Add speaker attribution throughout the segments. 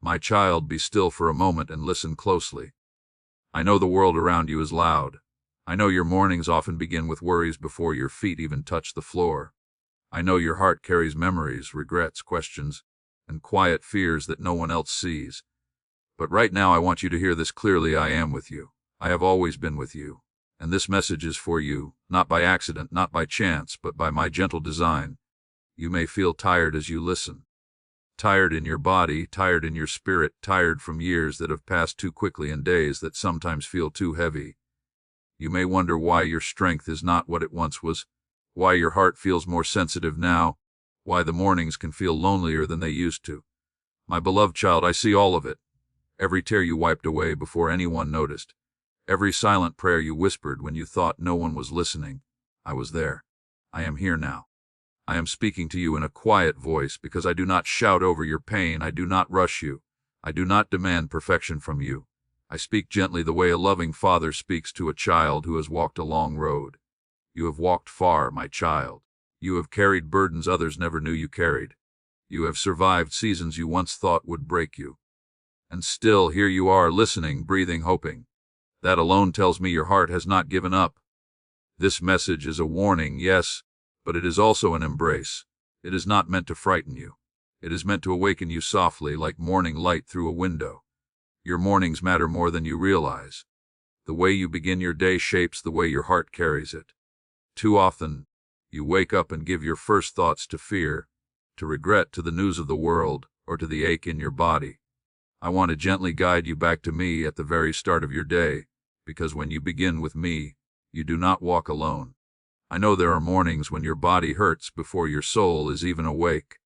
Speaker 1: My child, be still for a moment and listen closely. I know the world around you is loud. I know your mornings often begin with worries before your feet even touch the floor. I know your heart carries memories, regrets, questions, and quiet fears that no one else sees. But right now I want you to hear this clearly. I am with you. I have always been with you. And this message is for you, not by accident, not by chance, but by my gentle design. You may feel tired as you listen. Tired in your body, tired in your spirit, tired from years that have passed too quickly and days that sometimes feel too heavy. You may wonder why your strength is not what it once was, why your heart feels more sensitive now, why the mornings can feel lonelier than they used to. My beloved child, I see all of it. Every tear you wiped away before anyone noticed. Every silent prayer you whispered when you thought no one was listening. I was there. I am here now. I am speaking to you in a quiet voice because I do not shout over your pain. I do not rush you. I do not demand perfection from you. I speak gently the way a loving father speaks to a child who has walked a long road. You have walked far, my child. You have carried burdens others never knew you carried. You have survived seasons you once thought would break you. And still, here you are, listening, breathing, hoping. That alone tells me your heart has not given up. This message is a warning, yes, but it is also an embrace. It is not meant to frighten you. It is meant to awaken you softly, like morning light through a window. Your mornings matter more than you realize. The way you begin your day shapes the way your heart carries it. Too often, you wake up and give your first thoughts to fear, to regret, to the news of the world, or to the ache in your body. I want to gently guide you back to me at the very start of your day, because when you begin with me, you do not walk alone. I know there are mornings when your body hurts before your soul is even awake.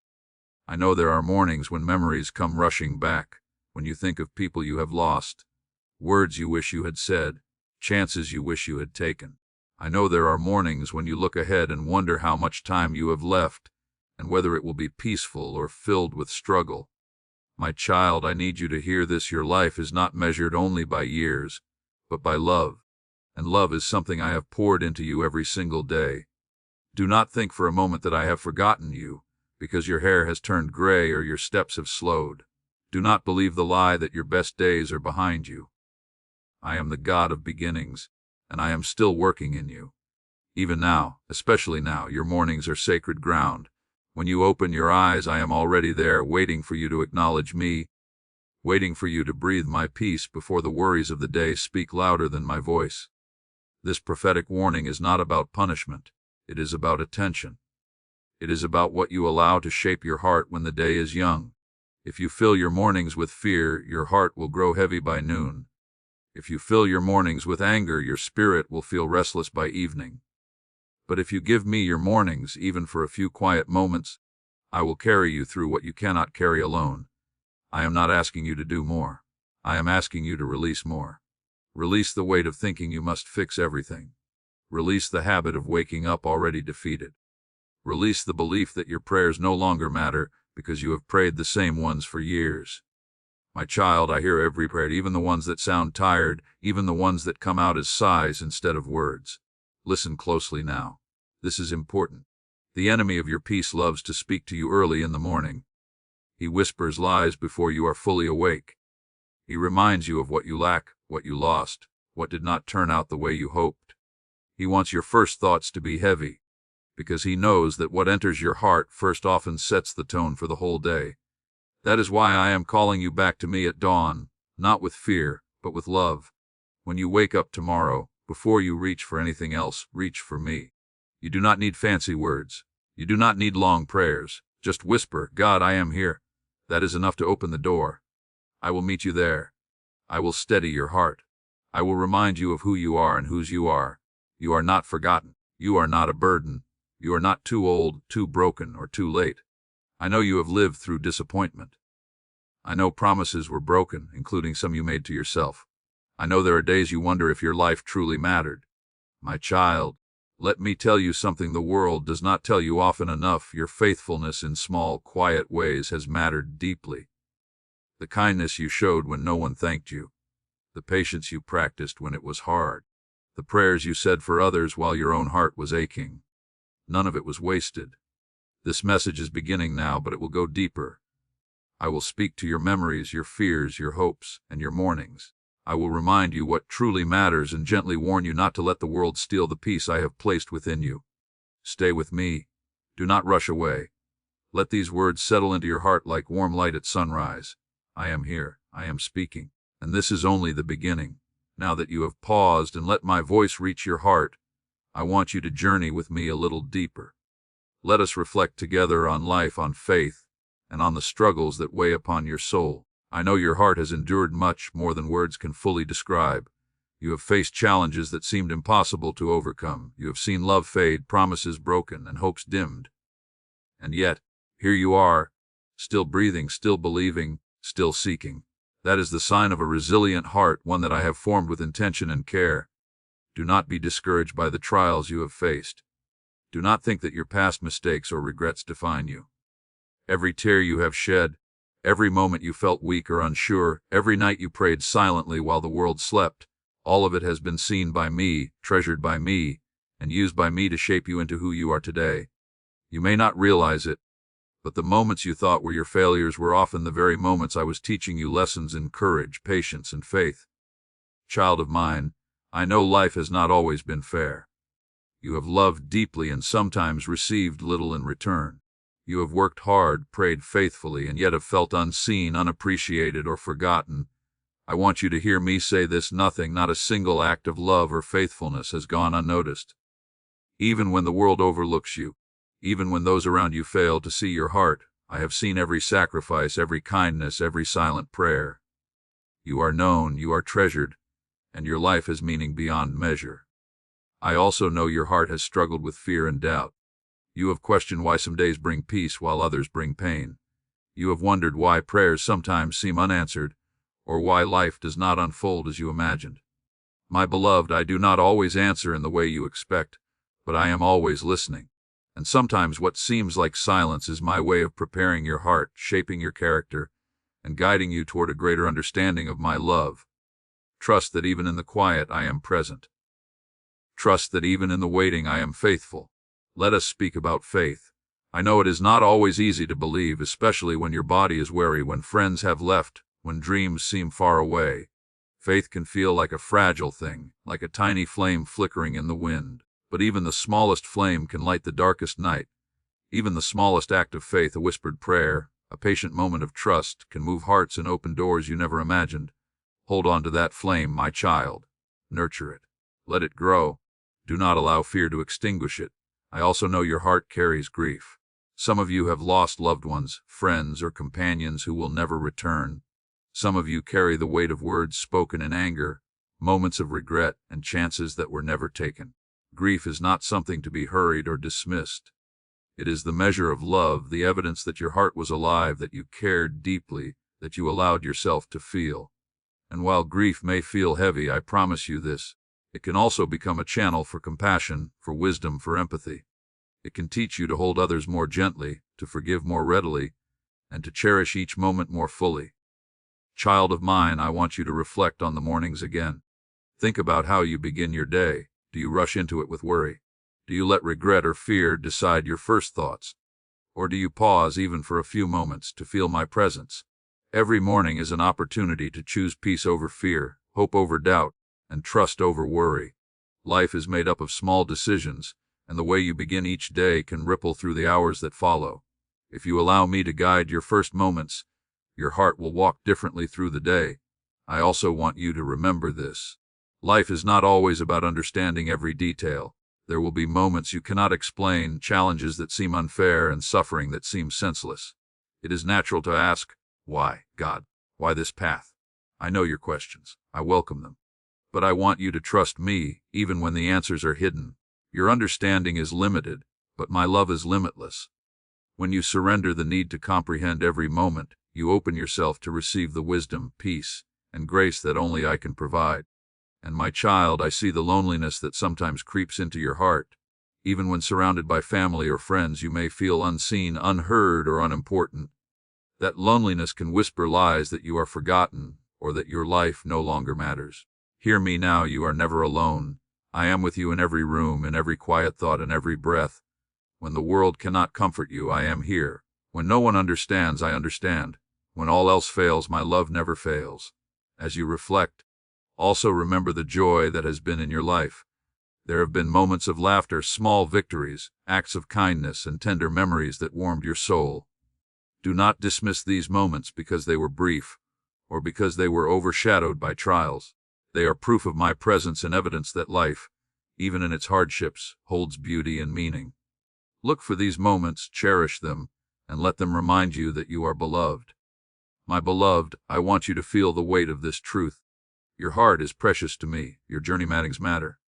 Speaker 1: I know there are mornings when memories come rushing back, when you think of people you have lost, words you wish you had said, chances you wish you had taken. I know there are mornings when you look ahead and wonder how much time you have left, and whether it will be peaceful or filled with struggle. My child, I need you to hear this. Your life is not measured only by years, but by love. And love is something I have poured into you every single day. Do not think for a moment that I have forgotten you, because your hair has turned gray or your steps have slowed. Do not believe the lie that your best days are behind you. I am the God of beginnings, and I am still working in you. Even now, especially now, your mornings are sacred ground. When you open your eyes, I am already there, waiting for you to acknowledge me, waiting for you to breathe my peace before the worries of the day speak louder than my voice. This prophetic warning is not about punishment. It is about attention. It is about what you allow to shape your heart when the day is young. If you fill your mornings with fear, your heart will grow heavy by noon. If you fill your mornings with anger, your spirit will feel restless by evening. But if you give me your mornings, even for a few quiet moments, I will carry you through what you cannot carry alone. I am not asking you to do more. I am asking you to release more. Release the weight of thinking you must fix everything. Release the habit of waking up already defeated. Release the belief that your prayers no longer matter because you have prayed the same ones for years. My child, I hear every prayer, even the ones that sound tired, even the ones that come out as sighs instead of words. Listen closely now. This is important. The enemy of your peace loves to speak to you early in the morning. He whispers lies before you are fully awake. He reminds you of what you lack, what you lost, what did not turn out the way you hoped. He wants your first thoughts to be heavy, because he knows that what enters your heart first often sets the tone for the whole day. That is why I am calling you back to me at dawn, not with fear, but with love. When you wake up tomorrow, before you reach for anything else, reach for me. You do not need fancy words. You do not need long prayers. Just whisper, God, I am here. That is enough to open the door. I will meet you there. I will steady your heart. I will remind you of who you are and whose you are. You are not forgotten. You are not a burden. You are not too old, too broken, or too late. I know you have lived through disappointment. I know promises were broken, including some you made to yourself. I know there are days you wonder if your life truly mattered. My child, let me tell you something the world does not tell you often enough. Your faithfulness in small, quiet ways has mattered deeply. The kindness you showed when no one thanked you. The patience you practiced when it was hard. The prayers you said for others while your own heart was aching. None of it was wasted. This message is beginning now, but it will go deeper. I will speak to your memories, your fears, your hopes, and your mournings. I will remind you what truly matters and gently warn you not to let the world steal the peace I have placed within you. Stay with me. Do not rush away. Let these words settle into your heart like warm light at sunrise. I am here. I am speaking. And this is only the beginning. Now that you have paused and let my voice reach your heart, I want you to journey with me a little deeper. Let us reflect together on life, on faith, and on the struggles that weigh upon your soul. I know your heart has endured much more than words can fully describe. You have faced challenges that seemed impossible to overcome. You have seen love fade, promises broken, and hopes dimmed. And yet, here you are, still breathing, still believing, still seeking. That is the sign of a resilient heart, one that I have formed with intention and care. Do not be discouraged by the trials you have faced. Do not think that your past mistakes or regrets define you. Every tear you have shed, every moment you felt weak or unsure, every night you prayed silently while the world slept, all of it has been seen by me, treasured by me, and used by me to shape you into who you are today. You may not realize it, but the moments you thought were your failures were often the very moments I was teaching you lessons in courage, patience, and faith. Child of mine, I know life has not always been fair. You have loved deeply and sometimes received little in return. You have worked hard, prayed faithfully, and yet have felt unseen, unappreciated, or forgotten. I want you to hear me say this: nothing, not a single act of love or faithfulness has gone unnoticed. Even when the world overlooks you, even when those around you fail to see your heart, I have seen every sacrifice, every kindness, every silent prayer. You are known, you are treasured, and your life has meaning beyond measure. I also know your heart has struggled with fear and doubt. You have questioned why some days bring peace while others bring pain. You have wondered why prayers sometimes seem unanswered, or why life does not unfold as you imagined. My beloved, I do not always answer in the way you expect, but I am always listening. And sometimes what seems like silence is my way of preparing your heart, shaping your character, and guiding you toward a greater understanding of my love. Trust that even in the quiet I am present. Trust that even in the waiting I am faithful. Let us speak about faith. I know it is not always easy to believe, especially when your body is weary, when friends have left, when dreams seem far away. Faith can feel like a fragile thing, like a tiny flame flickering in the wind. But even the smallest flame can light the darkest night. Even the smallest act of faith, a whispered prayer, a patient moment of trust, can move hearts and open doors you never imagined. Hold on to that flame, my child. Nurture it. Let it grow. Do not allow fear to extinguish it. I also know your heart carries grief. Some of you have lost loved ones, friends, or companions who will never return. Some of you carry the weight of words spoken in anger, moments of regret, and chances that were never taken. Grief is not something to be hurried or dismissed. It is the measure of love, the evidence that your heart was alive, that you cared deeply, that you allowed yourself to feel. And while grief may feel heavy, I promise you this: it can also become a channel for compassion, for wisdom, for empathy. It can teach you to hold others more gently, to forgive more readily, and to cherish each moment more fully. Child of mine, I want you to reflect on the mornings again. Think about how you begin your day. Do you rush into it with worry? Do you let regret or fear decide your first thoughts? Or do you pause even for a few moments to feel my presence? Every morning is an opportunity to choose peace over fear, hope over doubt, and trust over worry. Life is made up of small decisions, and the way you begin each day can ripple through the hours that follow. If you allow me to guide your first moments, your heart will walk differently through the day. I also want you to remember this: life is not always about understanding every detail. There will be moments you cannot explain, challenges that seem unfair, and suffering that seems senseless. It is natural to ask, why, God? Why this path? I know your questions. I welcome them. But I want you to trust me, even when the answers are hidden. Your understanding is limited, but my love is limitless. When you surrender the need to comprehend every moment, you open yourself to receive the wisdom, peace, and grace that only I can provide. And my child, I see the loneliness that sometimes creeps into your heart. Even when surrounded by family or friends, you may feel unseen, unheard, or unimportant. That loneliness can whisper lies that you are forgotten or that your life no longer matters. Hear me now, you are never alone. I am with you in every room, in every quiet thought, in every breath. When the world cannot comfort you, I am here. When no one understands, I understand. When all else fails, my love never fails. As you reflect, also remember the joy that has been in your life. There have been moments of laughter, small victories, acts of kindness, and tender memories that warmed your soul. Do not dismiss these moments because they were brief, or because they were overshadowed by trials. They are proof of my presence and evidence that life, even in its hardships, holds beauty and meaning. Look for these moments, cherish them, and let them remind you that you are beloved. My beloved, I want you to feel the weight of this truth. Your heart is precious to me. Your journey matter.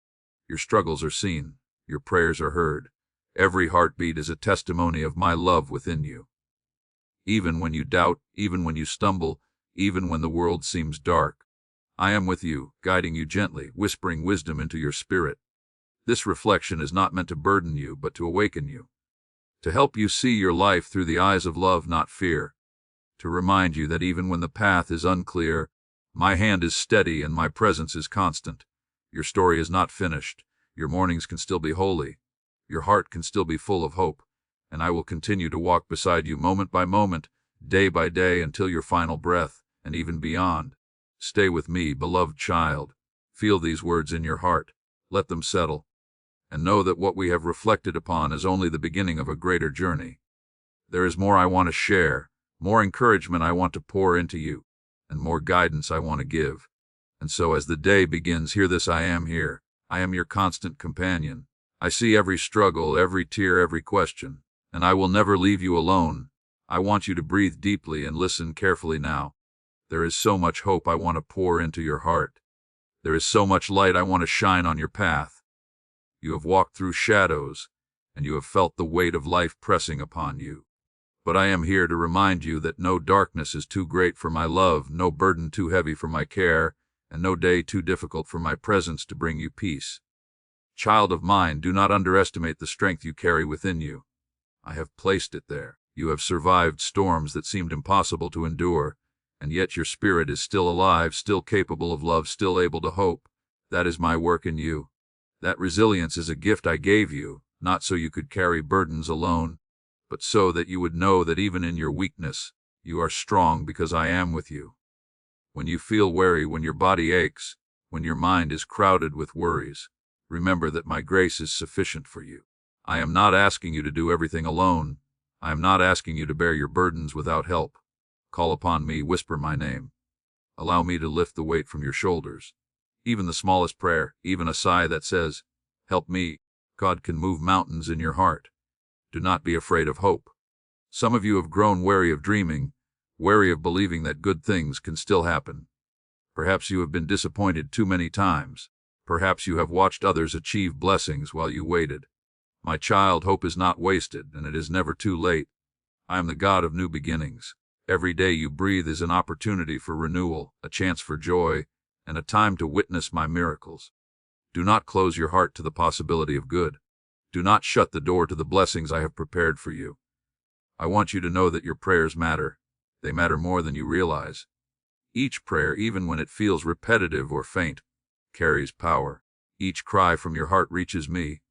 Speaker 1: Your struggles are seen. Your prayers are heard. Every heartbeat is a testimony of my love within you. Even when you doubt, even when you stumble, even when the world seems dark, I am with you, guiding you gently, whispering wisdom into your spirit. This reflection is not meant to burden you, but to awaken you, to help you see your life through the eyes of love, not fear, to remind you that even when the path is unclear, my hand is steady and my presence is constant. Your story is not finished. Your mornings can still be holy. Your heart can still be full of hope, and I will continue to walk beside you moment by moment, day by day, until your final breath, and even beyond. Stay with me, beloved child. Feel these words in your heart. Let them settle. And know that what we have reflected upon is only the beginning of a greater journey. There is more I want to share, more encouragement I want to pour into you, and more guidance I want to give. And so as the day begins, hear this: I am here. I am your constant companion. I see every struggle, every tear, every question, and I will never leave you alone. I want you to breathe deeply and listen carefully now. There is so much hope I want to pour into your heart. There is so much light I want to shine on your path. You have walked through shadows, and you have felt the weight of life pressing upon you. But I am here to remind you that no darkness is too great for my love, no burden too heavy for my care, and no day too difficult for my presence to bring you peace. Child of mine, do not underestimate the strength you carry within you. I have placed it there. You have survived storms that seemed impossible to endure, and yet your spirit is still alive, still capable of love, still able to hope. That is my work in you. That resilience is a gift I gave you, not so you could carry burdens alone, but so that you would know that even in your weakness, you are strong because I am with you. When you feel weary, when your body aches, when your mind is crowded with worries, remember that my grace is sufficient for you. I am not asking you to do everything alone. I am not asking you to bear your burdens without help. Call upon me, whisper my name. Allow me to lift the weight from your shoulders. Even the smallest prayer, even a sigh that says, "Help me," God can move mountains in your heart. Do not be afraid of hope. Some of you have grown weary of dreaming, wary of believing that good things can still happen. Perhaps you have been disappointed too many times. Perhaps you have watched others achieve blessings while you waited. My child, hope is not wasted, and it is never too late. I am the God of new beginnings. Every day you breathe is an opportunity for renewal, a chance for joy, and a time to witness my miracles. Do not close your heart to the possibility of good. Do not shut the door to the blessings I have prepared for you. I want you to know that your prayers matter. They matter more than you realize. Each prayer, even when it feels repetitive or faint, carries power. Each cry from your heart reaches me.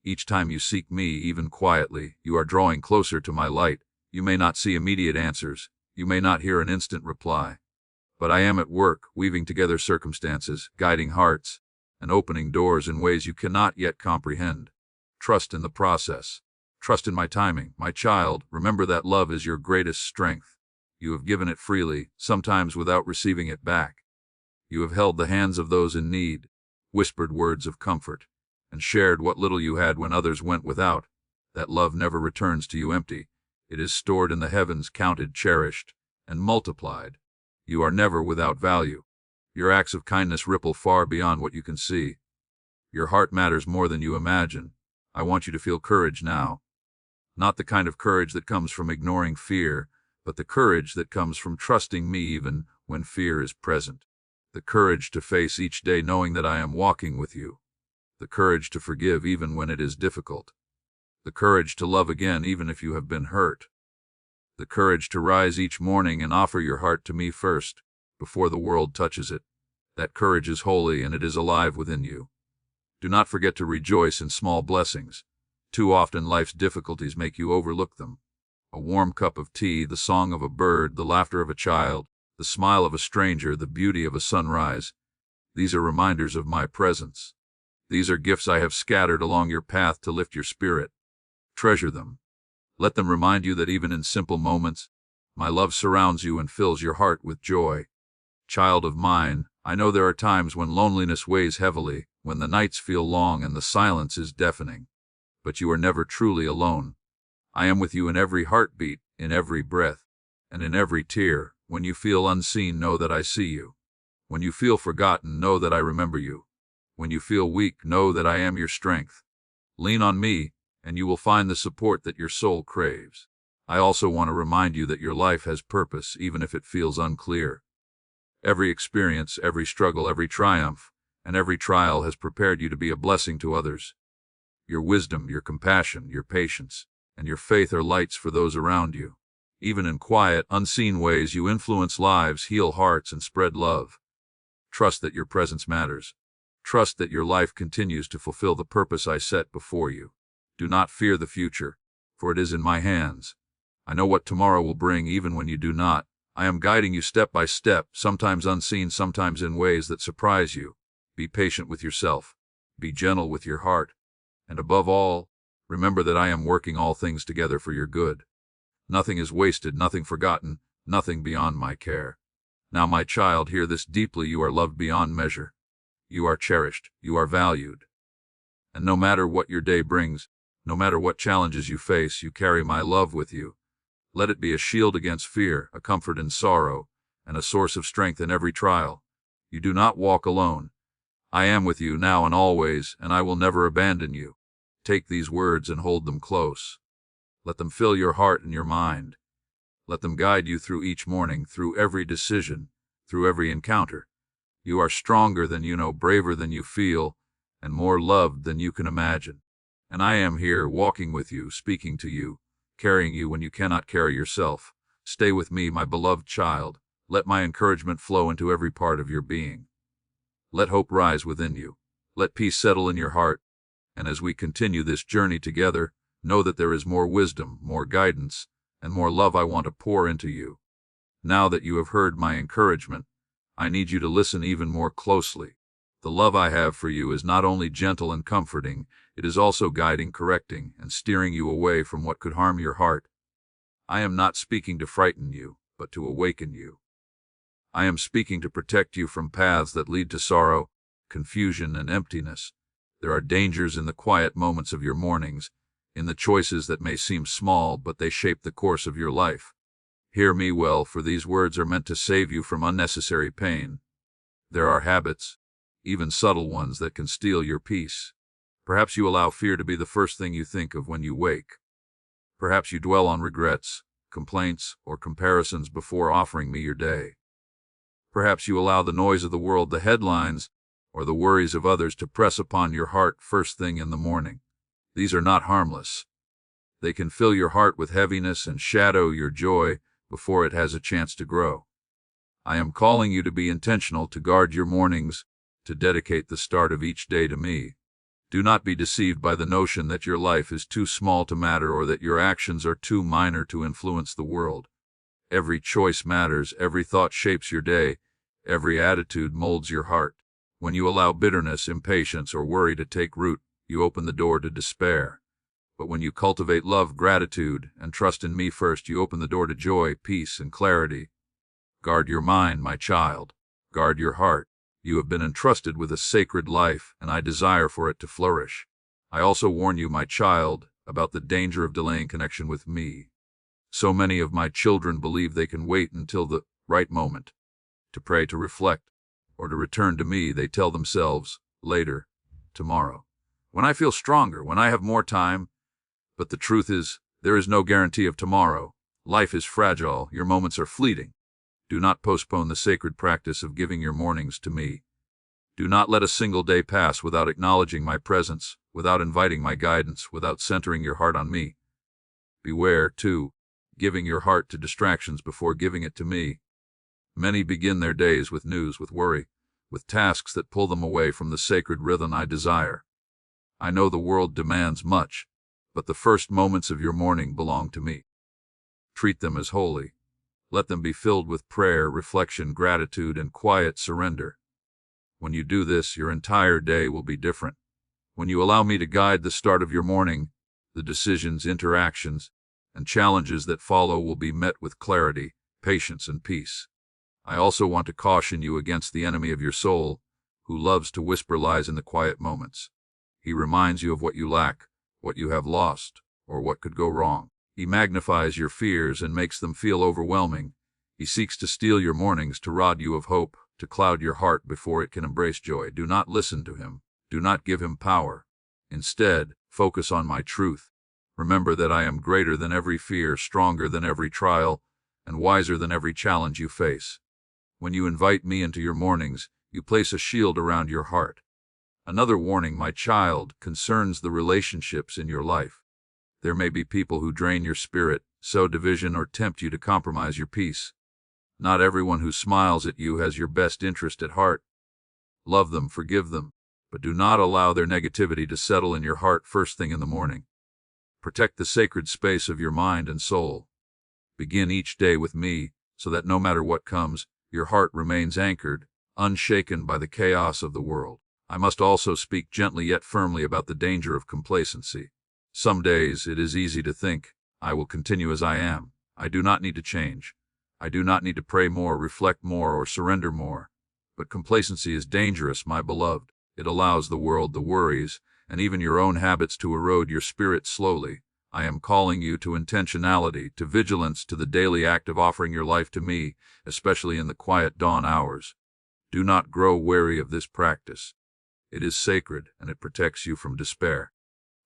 Speaker 1: Each time you seek me, even quietly, you are drawing closer to my light. You may not see immediate answers. You may not hear an instant reply. But I am at work, weaving together circumstances, guiding hearts, and opening doors in ways you cannot yet comprehend. Trust in the process. Trust in my timing. My child, remember that love is your greatest strength. You have given it freely, sometimes without receiving it back. You have held the hands of those in need, whispered words of comfort, and shared what little you had when others went without. That love never returns to you empty. It is stored in the heavens, counted, cherished, and multiplied. You are never without value. Your acts of kindness ripple far beyond what you can see. Your heart matters more than you imagine. I want you to feel courage now. Not the kind of courage that comes from ignoring fear, but the courage that comes from trusting me even when fear is present. The courage to face each day knowing that I am walking with you. The courage to forgive even when it is difficult. The courage to love again even if you have been hurt. The courage to rise each morning and offer your heart to me first, before the world touches it. That courage is holy and it is alive within you. Do not forget to rejoice in small blessings. Too often life's difficulties make you overlook them. A warm cup of tea, the song of a bird, the laughter of a child, the smile of a stranger, the beauty of a sunrise. These are reminders of my presence. These are gifts I have scattered along your path to lift your spirit. Treasure them. Let them remind you that even in simple moments, my love surrounds you and fills your heart with joy. Child of mine, I know there are times when loneliness weighs heavily, when the nights feel long and the silence is deafening. But you are never truly alone. I am with you in every heartbeat, in every breath, and in every tear. When you feel unseen, know that I see you. When you feel forgotten, know that I remember you. When you feel weak, know that I am your strength. Lean on me, and you will find the support that your soul craves. I also want to remind you that your life has purpose, even if it feels unclear. Every experience, every struggle, every triumph, and every trial has prepared you to be a blessing to others. Your wisdom, your compassion, your patience, and your faith are lights for those around you. Even in quiet, unseen ways, you influence lives, heal hearts, and spread love. Trust that your presence matters. Trust that your life continues to fulfill the purpose I set before you. Do not fear the future, for it is in my hands. I know what tomorrow will bring, even when you do not. I am guiding you step by step, sometimes unseen, sometimes in ways that surprise you. Be patient with yourself. Be gentle with your heart. And above all, remember that I am working all things together for your good. Nothing is wasted, nothing forgotten, nothing beyond my care. Now, my child, hear this deeply. You are loved beyond measure. You are cherished. You are valued. And no matter what your day brings, no matter what challenges you face, you carry my love with you. Let it be a shield against fear, a comfort in sorrow, and a source of strength in every trial. You do not walk alone. I am with you now and always, and I will never abandon you. Take these words and hold them close. Let them fill your heart and your mind. Let them guide you through each morning, through every decision, through every encounter. You are stronger than you know, braver than you feel, and more loved than you can imagine. And I am here, walking with you, speaking to you, carrying you when you cannot carry yourself. Stay with me, my beloved child. Let my encouragement flow into every part of your being. Let hope rise within you. Let peace settle in your heart. And as we continue this journey together, know that there is more wisdom, more guidance, and more love I want to pour into you. Now that you have heard my encouragement, I need you to listen even more closely. The love I have for you is not only gentle and comforting, it is also guiding, correcting, and steering you away from what could harm your heart. I am not speaking to frighten you, but to awaken you. I am speaking to protect you from paths that lead to sorrow, confusion, and emptiness. There are dangers in the quiet moments of your mornings, in the choices that may seem small, but they shape the course of your life. Hear me well, for these words are meant to save you from unnecessary pain. There are habits, even subtle ones, that can steal your peace. Perhaps you allow fear to be the first thing you think of when you wake. Perhaps you dwell on regrets, complaints, or comparisons before offering me your day. Perhaps you allow the noise of the world, the headlines, or the worries of others to press upon your heart first thing in the morning. These are not harmless. They can fill your heart with heaviness and shadow your joy before it has a chance to grow. I am calling you to be intentional, to guard your mornings, to dedicate the start of each day to me. Do not be deceived by the notion that your life is too small to matter, or that your actions are too minor to influence the world. Every choice matters, every thought shapes your day, every attitude molds your heart. When you allow bitterness, impatience, or worry to take root, you open the door to despair. But when you cultivate love, gratitude, and trust in me first, you open the door to joy, peace, and clarity. Guard your mind, my child. Guard your heart. You have been entrusted with a sacred life, and I desire for it to flourish. I also warn you, my child, about the danger of delaying connection with me. So many of my children believe they can wait until the right moment to pray, to reflect, or to return to me. They tell themselves, later, tomorrow, when I feel stronger, when I have more time. But the truth is, there is no guarantee of tomorrow. Life is fragile. Your moments are fleeting. Do not postpone the sacred practice of giving your mornings to me. Do not let a single day pass without acknowledging my presence, without inviting my guidance, without centering your heart on me. Beware, too, giving your heart to distractions before giving it to me. Many begin their days with news, with worry, with tasks that pull them away from the sacred rhythm I desire. I know the world demands much, but the first moments of your morning belong to me. Treat them as holy. Let them be filled with prayer, reflection, gratitude, and quiet surrender. When you do this, your entire day will be different. When you allow me to guide the start of your morning, the decisions, interactions, and challenges that follow will be met with clarity, patience, and peace. I also want to caution you against the enemy of your soul, who loves to whisper lies in the quiet moments. He reminds you of what you lack, what you have lost, or what could go wrong. He magnifies your fears and makes them feel overwhelming. He seeks to steal your mornings, to rob you of hope, to cloud your heart before it can embrace joy. Do not listen to him. Do not give him power. Instead, focus on my truth. Remember that I am greater than every fear, stronger than every trial, and wiser than every challenge you face. When you invite me into your mornings, you place a shield around your heart. Another warning, my child, concerns the relationships in your life. There may be people who drain your spirit, sow division, or tempt you to compromise your peace. Not everyone who smiles at you has your best interest at heart. Love them, forgive them, but do not allow their negativity to settle in your heart first thing in the morning. Protect the sacred space of your mind and soul. Begin each day with me, so that no matter what comes, your heart remains anchored, unshaken by the chaos of the world. I must also speak gently yet firmly about the danger of complacency. Some days it is easy to think, I will continue as I am. I do not need to change. I do not need to pray more, reflect more, or surrender more. But complacency is dangerous, my beloved. It allows the world, the worries, and even your own habits to erode your spirit slowly. I am calling you to intentionality, to vigilance, to the daily act of offering your life to me, especially in the quiet dawn hours. Do not grow weary of this practice. It is sacred, and it protects you from despair.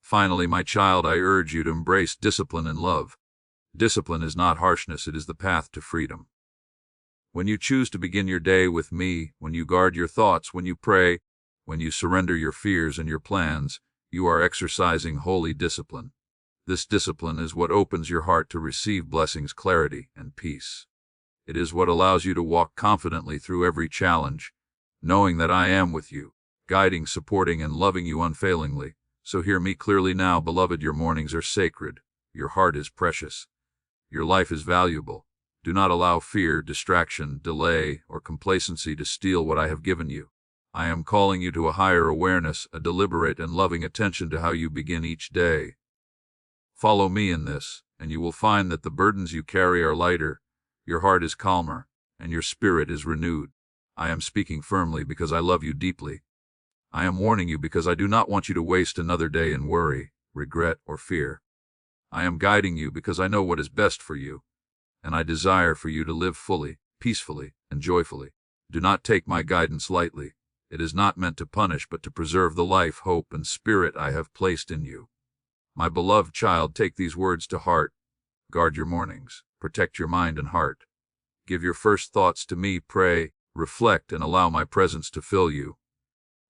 Speaker 1: Finally, my child, I urge you to embrace discipline and love. Discipline is not harshness, it is the path to freedom. When you choose to begin your day with me, when you guard your thoughts, when you pray, when you surrender your fears and your plans, you are exercising holy discipline. This discipline is what opens your heart to receive blessings, clarity, and peace. It is what allows you to walk confidently through every challenge, knowing that I am with you, guiding, supporting, and loving you unfailingly. So hear me clearly now, beloved, your mornings are sacred. Your heart is precious. Your life is valuable. Do not allow fear, distraction, delay, or complacency to steal what I have given you. I am calling you to a higher awareness, a deliberate and loving attention to how you begin each day. Follow me in this, and you will find that the burdens you carry are lighter, your heart is calmer, and your spirit is renewed. I am speaking firmly because I love you deeply. I am warning you because I do not want you to waste another day in worry, regret, or fear. I am guiding you because I know what is best for you, and I desire for you to live fully, peacefully, and joyfully. Do not take my guidance lightly. It is not meant to punish, but to preserve the life, hope, and spirit I have placed in you. My beloved child, take these words to heart. Guard your mornings. Protect your mind and heart. Give your first thoughts to me. Pray, reflect, and allow my presence to fill you.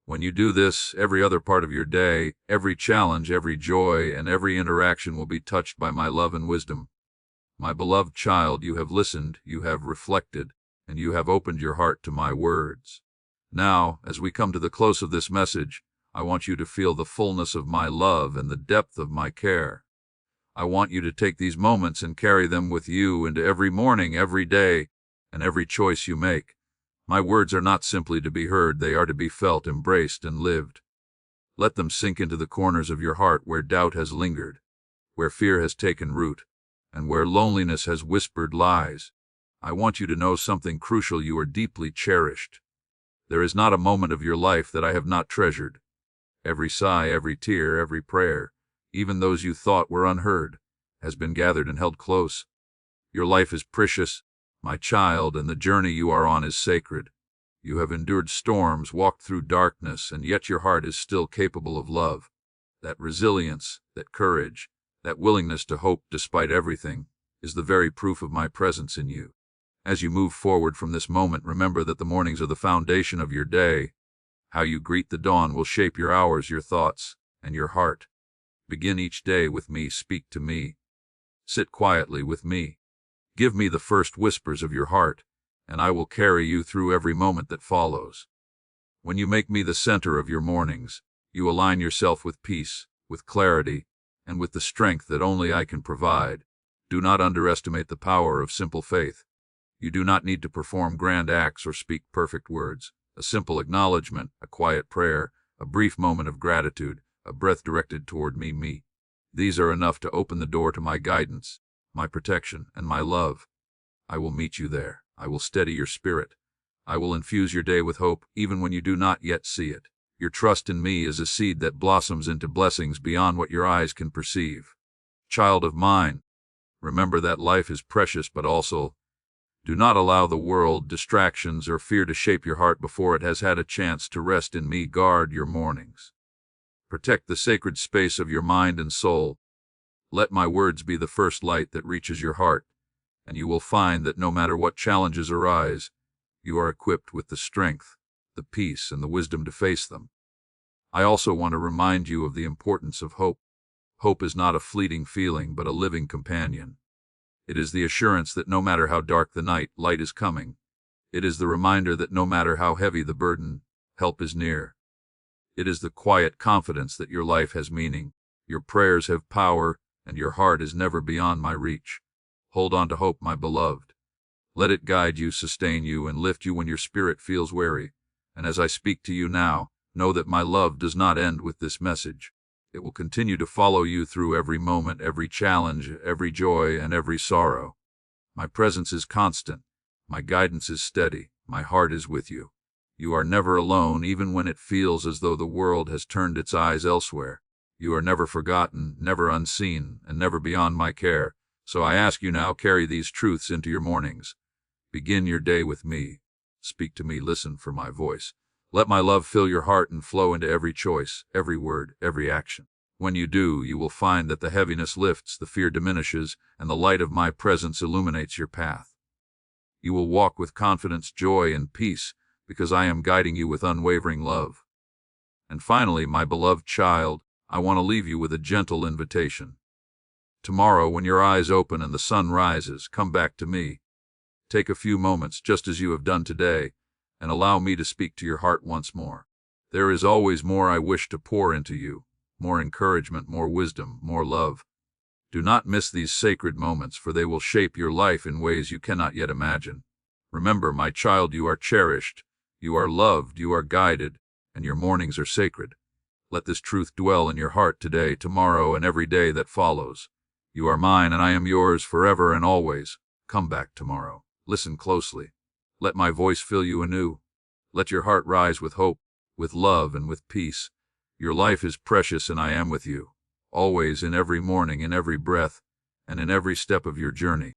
Speaker 1: When you do this, every other part of your day, every challenge, every joy, and every interaction will be touched by my love and wisdom. My beloved child, you have listened, you have reflected, and you have opened your heart to my words. Now, as we come to the close of this message, I want you to feel the fullness of my love and the depth of my care. I want you to take these moments and carry them with you into every morning, every day, and every choice you make. My words are not simply to be heard, they are to be felt, embraced, and lived. Let them sink into the corners of your heart where doubt has lingered, where fear has taken root, and where loneliness has whispered lies. I want you to know something crucial: you are deeply cherished. There is not a moment of your life that I have not treasured. Every sigh, every tear, every prayer, even those you thought were unheard, has been gathered and held close. Your life is precious, my child, and the journey you are on is sacred. You have endured storms, walked through darkness, and yet your heart is still capable of love. That resilience, that courage, that willingness to hope despite everything, is the very proof of my presence in you. As you move forward from this moment, remember that the mornings are the foundation of your day. How you greet the dawn will shape your hours, your thoughts, and your heart. Begin each day with me, speak to me. Sit quietly with me. Give me the first whispers of your heart, and I will carry you through every moment that follows. When you make me the center of your mornings, you align yourself with peace, with clarity, and with the strength that only I can provide. Do not underestimate the power of simple faith. You do not need to perform grand acts or speak perfect words. A simple acknowledgement, a quiet prayer, a brief moment of gratitude, a breath directed toward me. These are enough to open the door to my guidance, my protection, and my love. I will meet you there. I will steady your spirit. I will infuse your day with hope, even when you do not yet see it. Your trust in me is a seed that blossoms into blessings beyond what your eyes can perceive. Child of mine, remember that life is precious, but also do not allow the world, distractions, or fear to shape your heart before it has had a chance to rest in me. Guard your mornings. Protect the sacred space of your mind and soul. Let my words be the first light that reaches your heart, and you will find that no matter what challenges arise, you are equipped with the strength, the peace, and the wisdom to face them. I also want to remind you of the importance of hope. Hope is not a fleeting feeling, but a living companion. It is the assurance that no matter how dark the night, light is coming. It is the reminder that no matter how heavy the burden, help is near. It is the quiet confidence that your life has meaning, your prayers have power, and your heart is never beyond my reach. Hold on to hope, my beloved. Let it guide you, sustain you, and lift you when your spirit feels weary. And as I speak to you now, know that my love does not end with this message. It will continue to follow you through every moment, every challenge, every joy, and every sorrow. My presence is constant. My guidance is steady. My heart is with you. You are never alone, even when it feels as though the world has turned its eyes elsewhere. You are never forgotten, never unseen, and never beyond my care. So I ask you now, carry these truths into your mornings. Begin your day with me. Speak to me, listen for my voice. Let my love fill your heart and flow into every choice, every word, every action. When you do, you will find that the heaviness lifts, the fear diminishes, and the light of my presence illuminates your path. You will walk with confidence, joy, and peace, because I am guiding you with unwavering love. And finally, my beloved child, I want to leave you with a gentle invitation. Tomorrow, when your eyes open and the sun rises, come back to me. Take a few moments, just as you have done today, and allow me to speak to your heart once more. There is always more I wish to pour into you, more encouragement, more wisdom, more love. Do not miss these sacred moments, for they will shape your life in ways you cannot yet imagine. Remember, my child, you are cherished, you are loved, you are guided, and your mornings are sacred. Let this truth dwell in your heart today, tomorrow, and every day that follows. You are mine, and I am yours forever and always. Come back tomorrow. Listen closely. Let my voice fill you anew. Let your heart rise with hope, with love, and with peace. Your life is precious, and I am with you, always, in every morning, in every breath, and in every step of your journey.